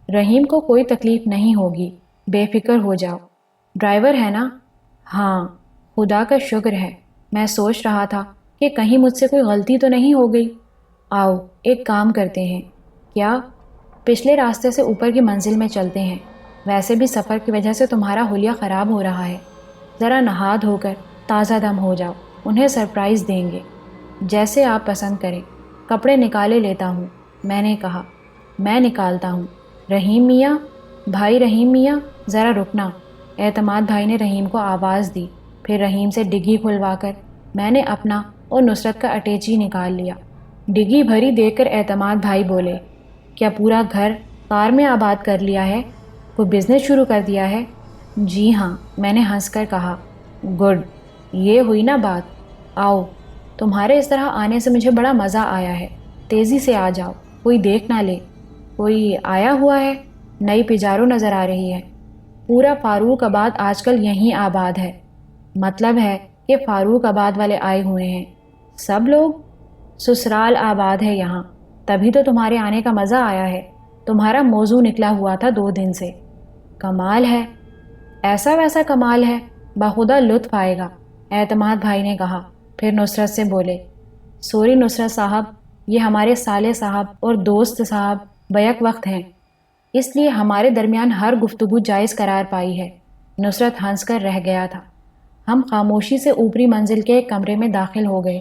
رحیم کو کوئی تکلیف نہیں ہوگی، بے فکر ہو جاؤ۔ ڈرائیور ہے نا؟ ہاں، خدا کا شکر ہے۔ میں سوچ رہا تھا کہ کہیں مجھ سے کوئی غلطی تو نہیں ہو گئی۔ آؤ ایک کام کرتے ہیں۔ کیا؟ پچھلے راستے سے اوپر کی منزل میں چلتے ہیں۔ ویسے بھی سفر کی وجہ سے تمہارا حلیہ خراب ہو رہا ہے، ذرا نہا دھو کر تازہ دم ہو جاؤ، انہیں سرپرائز دیں گے۔ جیسے آپ پسند کریں، کپڑے نکالے لیتا ہوں، میں نے کہا۔ میں نکالتا ہوں۔ رحیم میاں، بھائی رحیم میاں، ذرا رکنا۔ اعتماد بھائی نے رحیم کو آواز دی۔ پھر رحیم سے ڈگی کھلوا کر میں نے اپنا اور نصرت کا اٹیچی نکال لیا۔ ڈگی بھری دیکھ کر اعتماد بھائی بولے، کیا پورا گھر کار میں آباد کر لیا ہے؟ کوئی بزنس شروع کر دیا ہے؟ جی ہاں، میں نے ہنس کر کہا۔ گڈ، یہ ہوئی نا بات۔ آؤ، تمہارے اس طرح آنے سے مجھے بڑا مزہ آیا ہے۔ تیزی سے آ جاؤ، کوئی دیکھ نہ لے۔ کوئی آیا ہوا ہے؟ نئی پجارو نظر آ رہی ہے۔ پورا فاروق آباد آج کل یہیں آباد ہے۔ مطلب ہے کہ فاروق آباد والے آئے ہوئے ہیں۔ سب لوگ؟ سسرال آباد ہے یہاں، تبھی تو تمہارے آنے کا مزہ آیا ہے۔ تمہارا موضوع نکلا ہوا تھا 2 دن سے۔ کمال ہے، ایسا ویسا کمال ہے، بخدا لطف آئے گا، اعتماد بھائی نے کہا۔ پھر نصرت سے بولے، سوری نصرت صاحب، یہ ہمارے صالح صاحب اور دوست صاحب بیک وقت ہیں، اس لیے ہمارے درمیان ہر گفتگو جائز قرار پائی ہے۔ نصرت ہنس کر رہ گیا تھا۔ ہم خاموشی سے اوپری منزل کے ایک کمرے میں داخل ہو گئے۔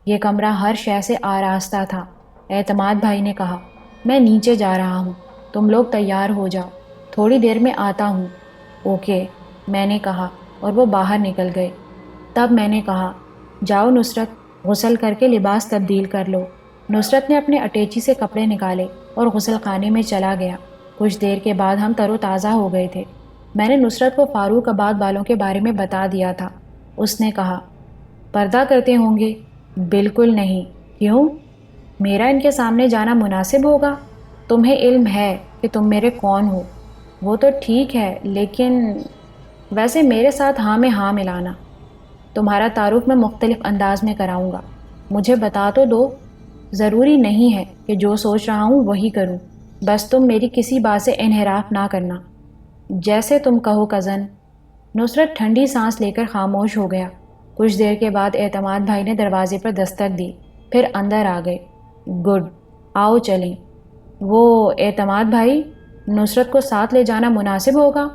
یہ کمرہ ہر شے سے آراستہ تھا۔ اعتماد بھائی نے کہا، میں نیچے جا رہا ہوں، تم لوگ تیار ہو جاؤ، تھوڑی دیر میں آتا ہوں۔ اوکے، میں نے کہا، اور وہ باہر نکل گئے۔ تب میں نے کہا، جاؤ نصرت، غسل کر کے لباس تبدیل کر لو۔ نصرت نے اپنے اٹیچی سے کپڑے نکالے اور غسل خانے میں چلا گیا۔ کچھ دیر کے بعد ہم تر و تازہ ہو گئے تھے۔ میں نے نصرت کو فاروق آباد والوں کے بارے میں بتا دیا تھا۔ اس نے کہا، پردہ کرتے ہوں گے؟ بالکل نہیں۔ کیوں؟ میرا ان کے سامنے جانا مناسب ہوگا؟ تمہیں علم ہے کہ تم میرے کون ہو؟ وہ تو ٹھیک ہے، لیکن ویسے میرے ساتھ ہاں میں ہاں ملانا۔ تمہارا تعارف میں مختلف انداز میں کراؤں گا، مجھے بتا تو دو۔ ضروری نہیں ہے کہ جو سوچ رہا ہوں وہی کروں، بس تم میری کسی بات سے انحراف نہ کرنا۔ جیسے تم کہو کزن۔ نصرت ٹھنڈی سانس لے کر خاموش ہو گیا۔ کچھ دیر کے بعد اعتماد بھائی نے دروازے پر دستک دی، پھر اندر آ گئے۔ گڈ، آؤ چلیں۔ وہ اعتماد بھائی، نصرت کو ساتھ لے جانا مناسب ہوگا؟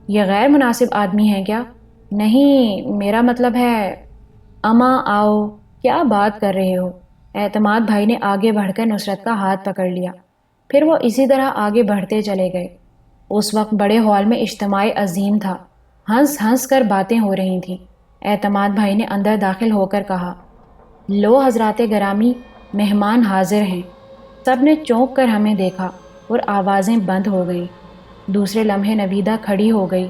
یہ غیر مناسب آدمی ہے کیا؟ نہیں، میرا مطلب ہے۔ اماں آؤ، کیا بات کر رہے ہو؟ اعتماد بھائی نے آگے بڑھ کر نصرت کا ہاتھ پکڑ لیا۔ پھر وہ اسی طرح آگے بڑھتے چلے گئے۔ اس وقت بڑے ہال میں اجتماع عظیم تھا۔ ہنس ہنس کر باتیں ہو رہی تھیں۔ اعتماد بھائی نے اندر داخل ہو کر کہا، لو حضرات گرامی، مہمان حاضر ہیں۔ سب نے چونک کر ہمیں دیکھا اور آوازیں بند ہو گئیں۔ دوسرے لمحے نویدہ کھڑی ہو گئی۔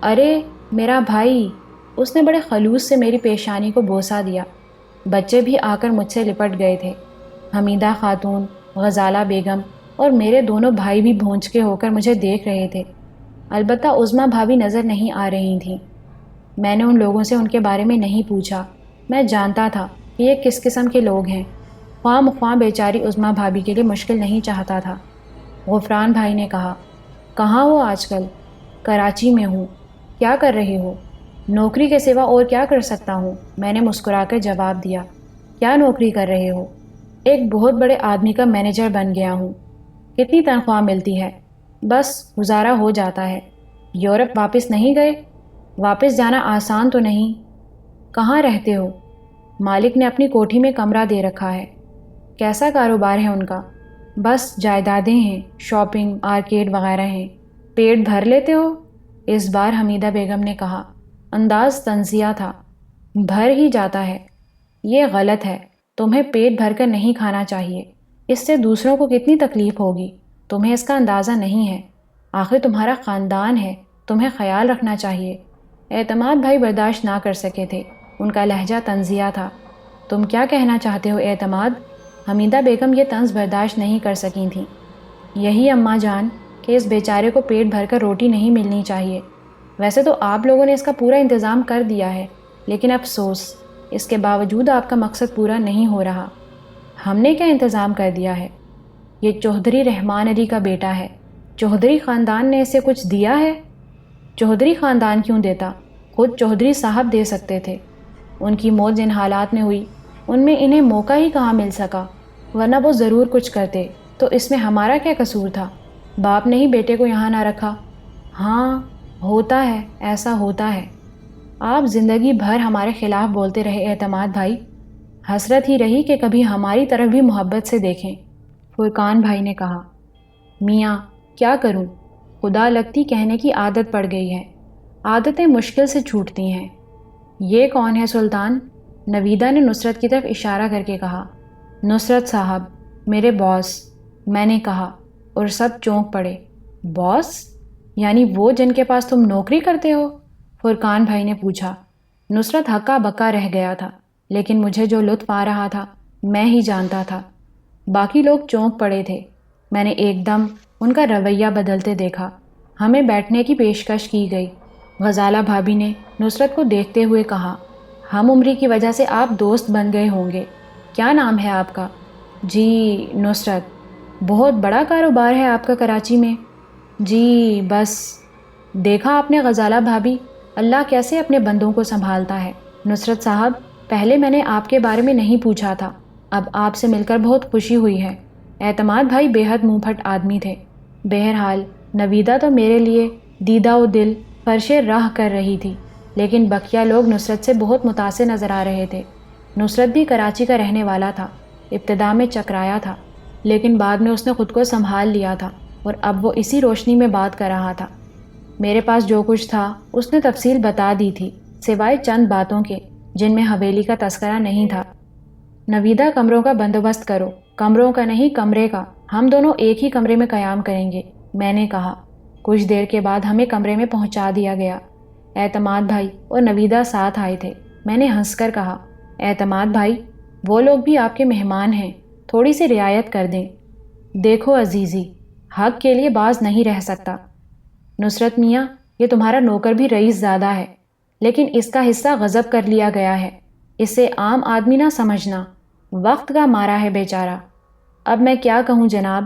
ارے میرا بھائی! اس نے بڑے خلوص سے میری پیشانی کو بوسہ دیا۔ بچے بھی آ کر مجھ سے لپٹ گئے تھے۔ حمیدہ خاتون، غزالہ بیگم اور میرے دونوں بھائی بھی بھونچکے ہو کر مجھے دیکھ رہے تھے۔ البتہ عظمیٰ بھابھی نظر نہیں آ رہی تھیں۔ میں نے ان لوگوں سے ان کے بارے میں نہیں پوچھا۔ میں جانتا تھا کہ یہ کس قسم کے لوگ ہیں۔ خواہ مخواہ بیچاری عظمیٰ بھابھی کے لیے مشکل نہیں چاہتا تھا۔ غفران بھائی نے کہا، کہاں ہو آج کل؟ کراچی میں ہوں۔ کیا کر رہے ہو؟ نوکری کے سوا اور کیا کر سکتا ہوں؟ میں نے مسکرا کر جواب دیا۔ کیا نوکری کر رہے ہو؟ ایک بہت بڑے آدمی کا مینیجر بن گیا ہوں۔ کتنی تنخواہ ملتی ہے؟ بس گزارا ہو جاتا ہے۔ یورپ واپس نہیں گئے؟ واپس جانا آسان تو نہیں۔ کہاں رہتے ہو؟ مالک نے اپنی کوٹھی میں کمرہ دے رکھا ہے۔ کیسا کاروبار ہے ان کا؟ بس جائیدادیں ہیں، شاپنگ، آرکیڈ وغیرہ ہیں۔ پیٹ بھر لیتے ہو؟ اس بار حمیدہ بیگم نے کہا۔ انداز طنزیہ تھا۔ بھر ہی جاتا ہے۔ یہ غلط ہے۔ تمہیں پیٹ بھر کر نہیں کھانا چاہیے۔ اس سے دوسروں کو کتنی تکلیف ہوگی، تمہیں اس کا اندازہ نہیں ہے۔ آخر تمہارا خاندان ہے، تمہیں خیال رکھنا چاہیے۔ اعتماد بھائی برداشت نہ کر سکے تھے، ان کا لہجہ طنزیہ تھا۔ تم کیا کہنا چاہتے ہو اعتماد؟ حمیدہ بیگم یہ طنز برداشت نہیں کر سکی تھیں۔ یہی اماں جان کہ اس بیچارے کو پیٹ بھر کر روٹی نہیں ملنی چاہیے۔ ویسے تو آپ لوگوں نے اس کا پورا انتظام کر دیا ہے، لیکن افسوس اس کے باوجود آپ کا مقصد پورا نہیں ہو رہا۔ ہم نے کیا انتظام کر دیا ہے؟ یہ چوہدری رحمان علی کا بیٹا ہے۔ چوہدری خاندان نے اسے کچھ دیا ہے؟ چوہدری خاندان کیوں دیتا؟ خود چوہدری صاحب دے سکتے تھے۔ ان کی موت جن حالات میں ہوئی ان میں انہیں موقع ہی کہاں مل سکا، ورنہ وہ ضرور کچھ کرتے۔ تو اس میں ہمارا کیا قصور تھا؟ باپ نے ہی بیٹے کو یہاں نہ رکھا۔ ہاں ہوتا ہے، ایسا ہوتا ہے۔ آپ زندگی بھر ہمارے خلاف بولتے رہے اعتماد بھائی، حسرت ہی رہی کہ کبھی ہماری طرف بھی محبت سے دیکھیں۔ فرقان بھائی نے کہا۔ میاں کیا کروں، خدا لگتی کہنے کی عادت پڑ گئی ہے۔ عادتیں مشکل سے چھوٹتی ہیں۔ یہ کون ہے سلطان؟ نویدہ نے نصرت کی طرف اشارہ کر کے کہا۔ نصرت صاحب، میرے باس، میں نے کہا، اور سب چونک پڑے۔ باس؟ یعنی وہ جن کے پاس تم نوکری کرتے ہو؟ فرقان بھائی نے پوچھا۔ نصرت ہکا بکا رہ گیا تھا، لیکن مجھے جو لطف آ رہا تھا میں ہی جانتا تھا۔ باقی لوگ چونک پڑے تھے۔ میں نے ایک دم ان کا رویہ بدلتے دیکھا۔ ہمیں بیٹھنے کی پیشکش کی گئی۔ غزالہ بھابی نے نصرت کو دیکھتے ہوئے کہا، ہم عمری کی وجہ سے آپ دوست بن گئے ہوں گے۔ کیا نام ہے آپ کا؟ جی نصرت۔ بہت بڑا کاروبار ہے آپ کا کراچی میں؟ جی بس۔ دیکھا آپ نے غزالہ بھابی، اللہ کیسے اپنے بندوں کو سنبھالتا ہے۔ نصرت صاحب، پہلے میں نے آپ کے بارے میں نہیں پوچھا تھا، اب آپ سے مل کر بہت خوشی ہوئی ہے۔ اعتماد بھائی بے حد منہ پھٹ آدمی تھے۔ بہرحال نویدہ تو میرے لیے دیدہ و دل فرش راہ کر رہی تھی، لیکن بقیہ لوگ نصرت سے بہت متاثر نظر آ رہے تھے۔ نصرت بھی کراچی کا رہنے والا تھا۔ ابتدا میں چکرایا تھا، لیکن بعد میں اس نے خود کو سنبھال لیا تھا اور اب وہ اسی روشنی میں بات کر رہا تھا۔ میرے پاس جو کچھ تھا اس نے تفصیل بتا دی تھی، سوائے چند باتوں کے جن میں حویلی کا تذکرہ نہیں تھا۔ نویدہ کمروں کا بندوبست کرو۔ کمروں کا نہیں، کمرے کا۔ ہم دونوں ایک ہی کمرے میں قیام کریں گے، میں نے کہا۔ کچھ دیر کے بعد ہمیں کمرے میں پہنچا دیا گیا۔ اعتماد بھائی اور نویدہ ساتھ آئے تھے۔ میں نے ہنس کر کہا، اعتماد بھائی، وہ لوگ بھی آپ کے مہمان ہیں، تھوڑی سی رعایت کر دیں۔ دیکھو عزیزی، حق کے لیے باز نہیں رہ سکتا۔ نصرت میاں، یہ تمہارا نوکر بھی رئیس زادہ ہے، لیکن اس کا حصہ غضب کر لیا گیا ہے۔ اسے عام آدمی نہ سمجھنا، وقت کا مارا ہے بیچارہ۔ اب میں کیا کہوں جناب؟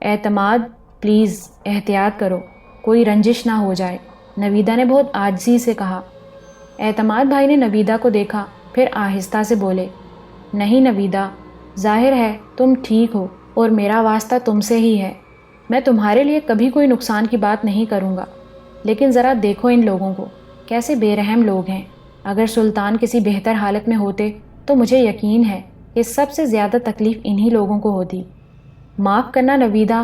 اعتماد، پلیز احتیاط کرو، کوئی رنجش نہ ہو جائے، نویدہ نے بہت عاجزی سے کہا۔ اعتماد بھائی نے نویدہ کو دیکھا، پھر آہستہ سے بولے، نہیں نویدہ، ظاہر ہے تم ٹھیک ہو اور میرا واسطہ تم سے ہی ہے۔ میں تمہارے لیے کبھی کوئی نقصان کی بات نہیں کروں گا، لیکن ذرا دیکھو ان لوگوں کو، کیسے بے رحم لوگ ہیں۔ اگر سلطان کسی بہتر حالت میں ہوتے تو مجھے یقین ہے کہ سب سے زیادہ تکلیف انہی لوگوں کو ہوتی۔ معاف کرنا نویدہ،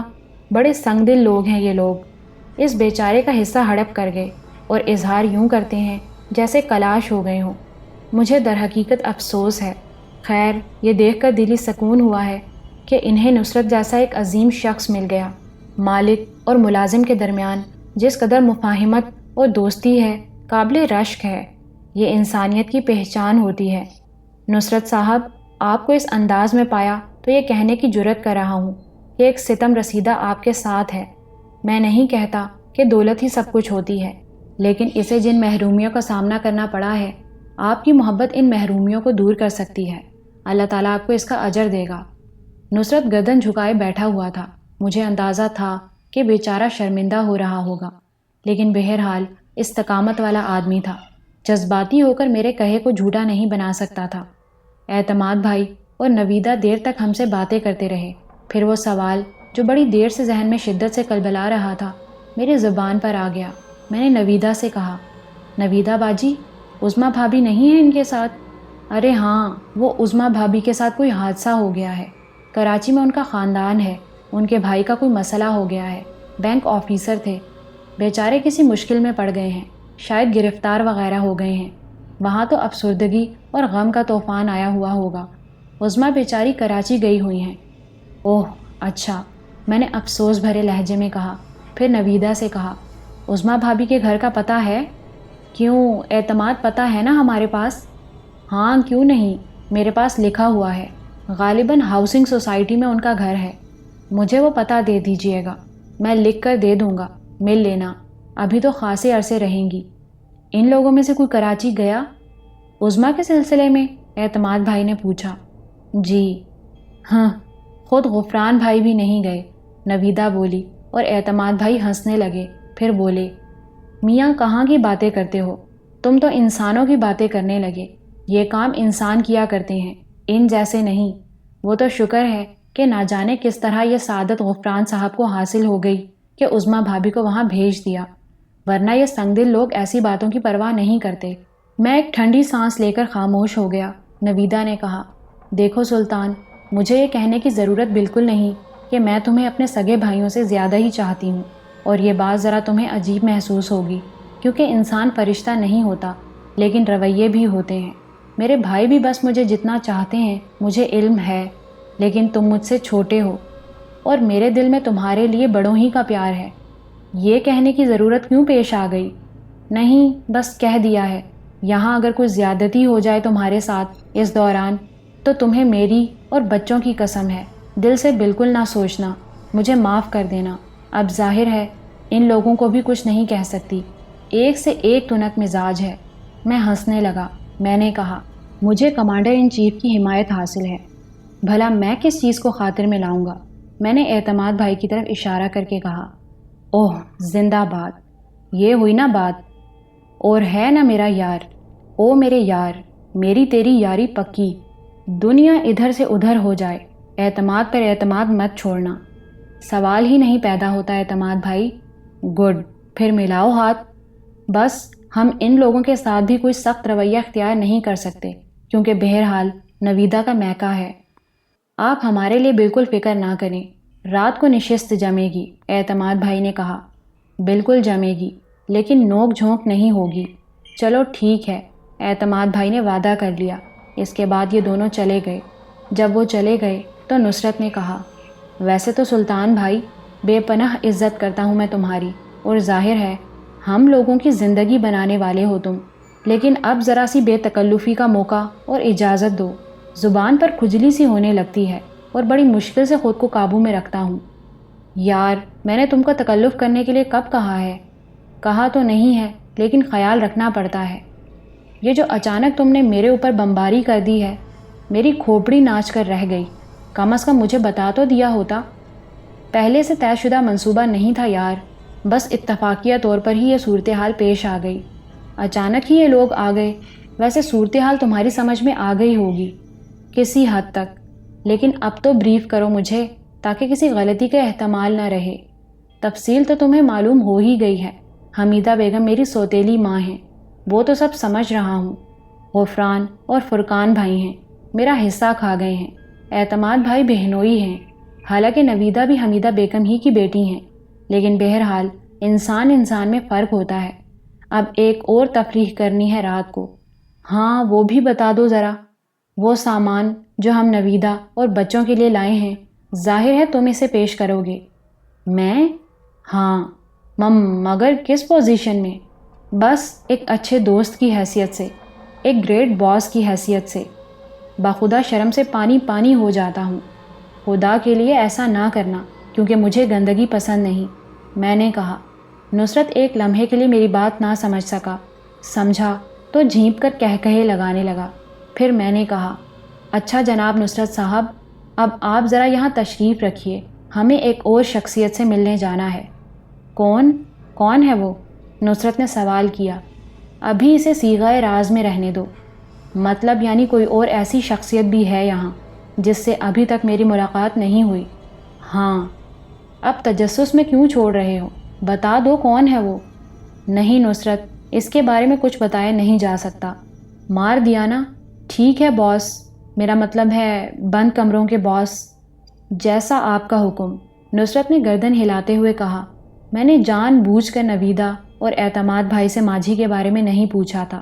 بڑے سنگ دل لوگ ہیں یہ لوگ۔ اس بیچارے کا حصہ ہڑپ کر گئے اور اظہار یوں کرتے ہیں جیسے کلاش ہو گئے ہوں۔ مجھے در حقیقت افسوس ہے۔ خیر، یہ دیکھ کر دلی سکون ہوا ہے کہ انہیں نصرت جیسا ایک عظیم شخص مل گیا۔ مالک اور ملازم کے درمیان جس قدر مفاہمت اور دوستی ہے، قابل رشک ہے۔ یہ انسانیت کی پہچان ہوتی ہے۔ نصرت صاحب، آپ کو اس انداز میں پایا تو یہ کہنے کی جرات کر رہا ہوں کہ ایک ستم رسیدہ آپ کے ساتھ ہے۔ میں نہیں کہتا کہ دولت ہی سب کچھ ہوتی ہے، لیکن اسے جن محرومیوں کا سامنا کرنا پڑا ہے، آپ کی محبت ان محرومیوں کو دور کر سکتی ہے۔ اللہ تعالیٰ آپ کو اس کا اجر دے گا۔ نصرت گردن جھکائے بیٹھا ہوا تھا۔ مجھے اندازہ تھا کہ بیچارہ شرمندہ ہو رہا ہوگا، لیکن بہرحال استقامت والا آدمی تھا، جذباتی ہو کر میرے کہے کو جھوٹا نہیں بنا سکتا تھا۔ اعتماد بھائی اور نویدہ دیر تک ہم سے باتیں کرتے رہے، پھر وہ سوال جو بڑی دیر سے ذہن میں شدت سے کلبلا رہا تھا میری زبان پر آ گیا۔ میں نے نویدہ سے کہا، نویدہ باجی، عظمیٰ بھابھی نہیں ہے ان کے ساتھ؟ ارے ہاں، وہ عظمیٰ بھابھی کے ساتھ کوئی حادثہ ہو گیا ہے، کراچی میں ان کا خاندان ہے، ان کے بھائی کا کوئی مسئلہ ہو گیا ہے، بینک آفیسر تھے، بیچارے کسی مشکل میں پڑ گئے ہیں، شاید گرفتار وغیرہ ہو گئے ہیں، وہاں تو افسردگی اور غم کا طوفان آیا ہوا ہوگا، عظمیٰ بیچاری کراچی گئی ہوئی ہیں۔ اوہ اچھا، میں نے افسوس بھرے لہجے میں کہا، پھر نویدہ سے کہا، عظمیٰ بھابھی کے گھر کا پتہ ہے؟ کیوں، اعتماد پتہ ہے نا ہمارے پاس؟ ہاں کیوں نہیں، میرے پاس لکھا ہوا ہے، غالباً ہاؤسنگ سوسائٹی میں ان کا گھر ہے، مجھے وہ پتہ دے دیجئے گا، میں لکھ کر دے دوں گا، مل لینا، ابھی تو خاصے عرصے رہیں گی۔ ان لوگوں میں سے کوئی کراچی گیا عظمیٰ کے سلسلے میں؟ اعتماد بھائی نے پوچھا۔ جی ہاں، خود غفران بھائی بھی نہیں گئے، نویدہ بولی، اور اعتماد بھائی ہنسنے لگے، پھر بولے، میاں کہاں کی باتیں کرتے ہو، تم تو انسانوں کی باتیں کرنے لگے، یہ کام انسان کیا کرتے ہیں، ان جیسے نہیں۔ وہ تو شکر ہے کہ نہ جانے کس طرح یہ سعادت غفران صاحب کو حاصل ہو گئی کہ عظمیٰ بھابھی کو وہاں بھیج دیا، ورنہ یہ سنگ دل لوگ ایسی باتوں کی پرواہ نہیں کرتے۔ میں ایک ٹھنڈی سانس لے کر خاموش ہو گیا۔ نویدہ نے کہا، دیکھو سلطان، مجھے یہ کہنے کی ضرورت بالکل نہیں کہ میں تمہیں اپنے سگے بھائیوں سے زیادہ ہی چاہتی ہوں، اور یہ بات ذرا تمہیں عجیب محسوس ہوگی، کیونکہ انسان فرشتہ نہیں ہوتا، لیکن رویے بھی ہوتے ہیں۔ میرے بھائی بھی بس مجھے جتنا چاہتے ہیں مجھے علم ہے، لیکن تم مجھ سے چھوٹے ہو، اور میرے دل میں تمہارے لیے بڑوں ہی کا پیار ہے۔ یہ کہنے کی ضرورت کیوں پیش آ گئی؟ نہیں، بس کہہ دیا ہے۔ یہاں اگر کوئی زیادتی ہو جائے تمہارے ساتھ اس دوران، تو تمہیں میری اور بچوں کی قسم ہے دل سے بالکل نہ سوچنا، مجھے معاف کر دینا۔ اب ظاہر ہے ان لوگوں کو بھی کچھ نہیں کہہ سکتی، ایک سے ایک تنک مزاج ہے۔ میں ہنسنے لگا۔ میں نے کہا، مجھے کمانڈر ان چیف کی حمایت حاصل ہے، بھلا میں کس چیز کو خاطر میں لاؤں گا؟ میں نے اعتماد بھائی کی طرف اشارہ کر کے کہا، اوہ زندہ باد، یہ ہوئی نا بات، اور ہے نا میرا یار، او میرے یار، میری تیری یاری پکی، دنیا ادھر سے ادھر ہو جائے، اعتماد پر اعتماد مت چھوڑنا۔ سوال ہی نہیں پیدا ہوتا اعتماد بھائی۔ گڈ، پھر ملاؤ ہاتھ۔ بس ہم ان لوگوں کے ساتھ بھی کوئی سخت رویہ اختیار نہیں کر سکتے، کیونکہ بہرحال نویدہ کا میکہ ہے۔ آپ ہمارے لیے بالکل فکر نہ کریں، رات کو نشست جمے گی، اعتماد بھائی نے کہا۔ بالکل جمے گی، لیکن نوک جھونک نہیں ہوگی۔ چلو ٹھیک ہے، اعتماد بھائی نے وعدہ کر لیا۔ اس کے بعد یہ دونوں چلے گئے۔ جب وہ چلے گئے تو نصرت نے کہا، ویسے تو سلطان بھائی، بے پناہ عزت کرتا ہوں میں تمہاری، اور ظاہر ہے ہم لوگوں کی زندگی بنانے والے ہو تم، لیکن اب ذرا سی بے تکلفی کا موقع اور اجازت دو۔ زبان پر کھجلی سی ہونے لگتی ہے اور بڑی مشکل سے خود کو قابو میں رکھتا ہوں۔ یار، میں نے تم کو تکلف کرنے کے لیے کب کہا ہے؟ کہا تو نہیں ہے، لیکن خیال رکھنا پڑتا ہے۔ یہ جو اچانک تم نے میرے اوپر بمباری کر دی ہے، میری کھوپڑی ناچ کر رہ گئی۔ کم از کم مجھے بتا تو دیا ہوتا۔ پہلے سے طے شدہ منصوبہ نہیں تھا یار، بس اتفاقیہ طور پر ہی یہ صورتحال پیش آ گئی۔ اچانک ہی یہ لوگ آ گئے۔ ویسے صورتحال تمہاری سمجھ میں آ گئی ہوگی کسی حد تک، لیکن اب تو بریف کرو مجھے تاکہ کسی غلطی کا احتمال نہ رہے۔ تفصیل تو تمہیں معلوم ہو ہی گئی ہے، حمیدہ بیگم میری سوتیلی ماں ہیں، وہ تو سب سمجھ رہا ہوں۔ غفران اور فرقان بھائی ہیں، میرا حصہ کھا گئے ہیں۔ اعتماد بھائی بہنوئی ہیں، حالانکہ نویدہ بھی حمیدہ بیگم ہی کی بیٹی ہیں، لیکن بہرحال انسان میں فرق ہوتا ہے۔ اب ایک اور تفریح کرنی ہے رات کو۔ ہاں وہ بھی بتا دو ذرا، وہ سامان جو ہم نویدہ اور بچوں کے لیے لائے ہیں، ظاہر ہے تم اسے پیش کرو گے۔ میں؟ ہاں، مگر کس پوزیشن میں؟ بس ایک اچھے دوست کی حیثیت سے، ایک گریٹ باس کی حیثیت سے۔ بخدا شرم سے پانی پانی ہو جاتا ہوں۔ خدا کے لیے ایسا نہ کرنا، کیونکہ مجھے گندگی پسند نہیں، میں نے کہا۔ نصرت ایک لمحے کے لیے میری بات نہ سمجھ سکا، سمجھا تو جھینپ کر کہے لگانے لگا۔ پھر میں نے کہا، اچھا جناب نصرت صاحب، اب آپ ذرا یہاں تشریف رکھیے، ہمیں ایک اور شخصیت سے ملنے جانا ہے۔ کون ہے وہ؟ نصرت نے سوال کیا۔ ابھی اسے صیغۂ راز میں رہنے دو۔ مطلب یعنی کوئی اور ایسی شخصیت بھی ہے یہاں جس سے ابھی تک میری ملاقات نہیں ہوئی؟ ہاں۔ اب تجسس میں کیوں چھوڑ رہے ہو؟ بتا دو کون ہے وہ؟ نہیں نصرت، اس کے بارے میں کچھ بتایا نہیں جا سکتا۔ مار دیا نا؟ ٹھیک ہے باس، میرا مطلب ہے بند کمروں کے باس۔ جیسا آپ کا حکم، نصرت نے گردن ہلاتے ہوئے کہا۔ میں نے جان بوجھ کر نویدہ اور اعتماد بھائی سے ماجھی کے بارے میں نہیں پوچھا تھا،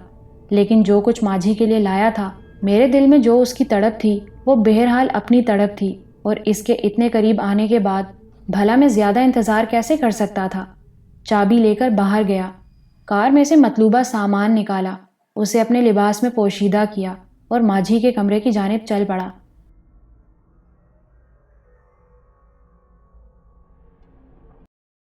لیکن جو کچھ ماجھی کے لیے لایا تھا، میرے دل میں جو اس کی تڑپ تھی وہ بہرحال اپنی تڑپ تھی، اور اس کے اتنے قریب آنے کے بعد بھلا میں زیادہ انتظار کیسے کر سکتا تھا؟ چابی لے کر باہر گیا، کار میں سے مطلوبہ سامان نکالا، اسے اپنے لباس میں پوشیدہ کیا اور ماجھی کے کمرے کی جانب چل پڑا۔